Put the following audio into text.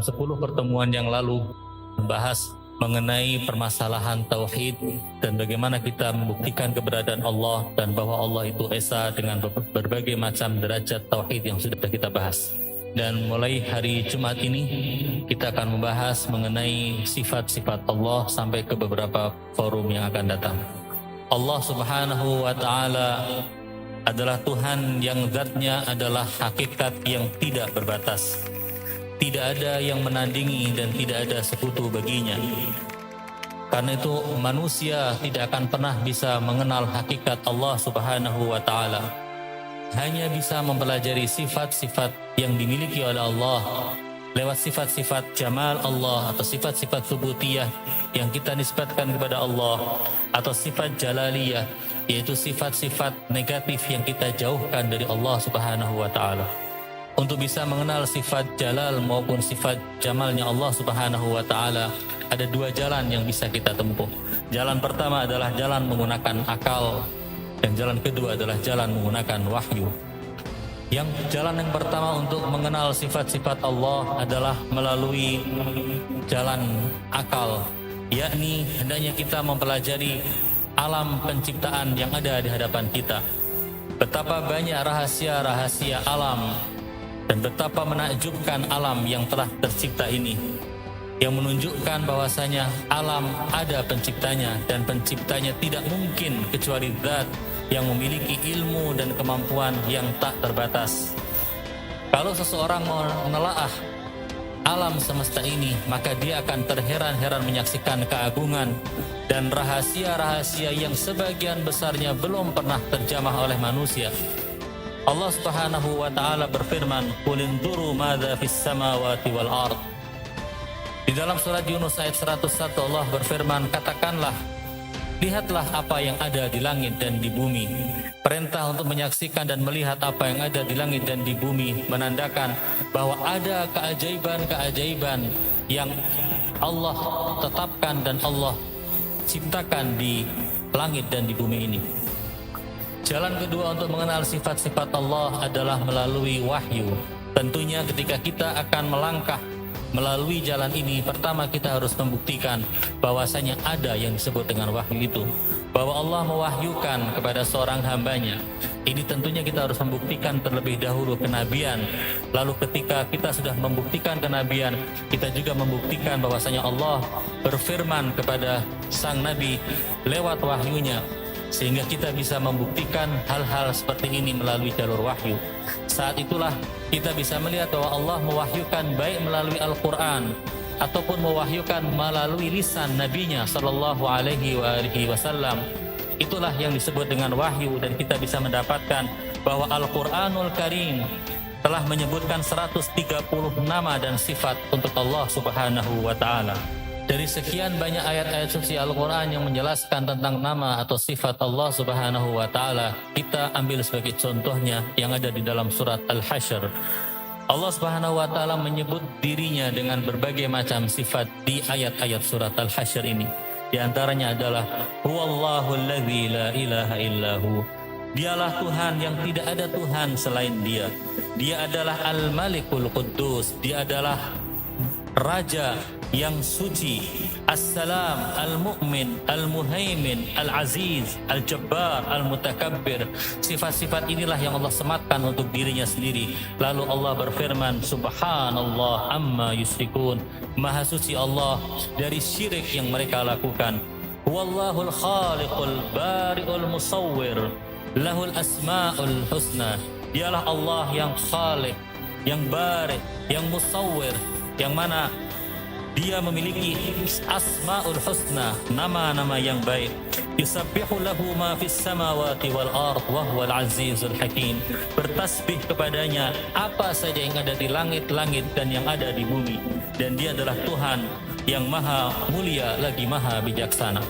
dalam 10 pertemuan yang lalu membahas mengenai permasalahan tauhid dan bagaimana kita membuktikan keberadaan Allah dan bahwa Allah itu esa dengan berbagai macam derajat tauhid yang sudah kita bahas. Dan mulai hari Jumat ini kita akan membahas mengenai sifat-sifat Allah sampai ke beberapa forum yang akan datang. Allah Subhanahu wa Ta'ala adalah Tuhan yang zatnya adalah hakikat yang tidak berbatas. Tidak ada yang menandingi dan tidak ada sekutu baginya. Karena itu manusia tidak akan pernah bisa mengenal hakikat Allah Subhanahu wa Ta'ala. Hanya bisa mempelajari sifat-sifat yang dimiliki oleh Allah lewat sifat-sifat jamal Allah atau sifat-sifat subutiyah yang kita nisbatkan kepada Allah, atau sifat jalaliyah yaitu sifat-sifat negatif yang kita jauhkan dari Allah Subhanahu wa Ta'ala. Untuk bisa mengenal sifat jalal maupun sifat jamalnya Allah Subhanahu wa Ta'ala, ada 2 jalan yang bisa kita tempuh. Jalan pertama adalah jalan menggunakan akal, dan jalan kedua adalah jalan menggunakan wahyu. Yang jalan yang pertama untuk mengenal sifat-sifat Allah adalah melalui jalan akal, yakni hendaknya kita mempelajari alam penciptaan yang ada di hadapan kita. Betapa banyak rahasia-rahasia alam dan betapa menakjubkan alam yang telah tercipta ini, yang menunjukkan bahwasanya alam ada penciptanya dan penciptanya tidak mungkin kecuali zat yang memiliki ilmu dan kemampuan yang tak terbatas. Kalau seseorang menelaah alam semesta ini, maka dia akan terheran-heran menyaksikan keagungan dan rahasia-rahasia yang sebagian besarnya belum pernah terjamah oleh manusia. Allah Subhanahu wa Ta'ala berfirman, "Qul inzuru madza fis samawati wal ard." Di dalam surat Yunus ayat 101 Allah berfirman, "Katakanlah, lihatlah apa yang ada di langit dan di bumi." Perintah untuk menyaksikan dan melihat apa yang ada di langit dan di bumi menandakan bahwa ada keajaiban-keajaiban yang Allah tetapkan dan Allah ciptakan di langit dan di bumi ini. Jalan kedua untuk mengenal sifat-sifat Allah adalah melalui wahyu. Tentunya ketika kita akan melangkah melalui jalan ini, pertama kita harus membuktikan bahwasanya ada yang disebut dengan wahyu itu, bahwa Allah mewahyukan kepada seorang hambanya. Ini tentunya kita harus membuktikan terlebih dahulu kenabian. Lalu ketika kita sudah membuktikan kenabian, kita juga membuktikan bahwasanya Allah berfirman kepada sang nabi lewat wahyunya, sehingga kita bisa membuktikan hal-hal seperti ini melalui jalur wahyu. Saat itulah kita bisa melihat bahwa Allah mewahyukan baik melalui Al-Quran ataupun mewahyukan melalui lisan nabinya sallallahu alaihi wasallam. Itulah yang disebut dengan wahyu, dan kita bisa mendapatkan bahwa Al-Quranul Karim telah menyebutkan 130 nama dan sifat untuk Allah Subhanahu wa Ta'ala. Dari sekian banyak ayat-ayat suci Al-Quran yang menjelaskan tentang nama atau sifat Allah Subhanahu wa Ta'ala, kita ambil sebagai contohnya yang ada di dalam surat Al-Hasyr. Allah Subhanahu wa Ta'ala menyebut dirinya dengan berbagai macam sifat di ayat-ayat surat Al-Hasyr ini. Di antaranya adalah Huwallahu alladzi la ilaha illahu. Dialah Tuhan yang tidak ada Tuhan selain Dia. Dia adalah Al-Malikul Quddus. Dia adalah Raja yang suci, As-Salam, Al-Mu'min, Al-Muhaimin, Al-Aziz, Al-Jabbar, Al-Mutakabbir. Sifat-sifat inilah yang Allah sematkan untuk dirinya sendiri. Lalu Allah berfirman, Subhanallah amma yusyrikun. Maha suci Allah dari syirik yang mereka lakukan. Wallahul khaliqul bari'ul musawwir, lahul asma'ul husna. Dialah Allah yang khaliq, yang bari', yang musawwir, yang mana Dia memiliki asma'ul husna, nama-nama yang baik. Yusabbihu lahu ma fis samawati wal ard wa huwal azizul hakim. Bertasbih kepadanya apa saja yang ada di langit-langit dan yang ada di bumi, dan Dia adalah Tuhan yang maha mulia lagi maha bijaksana.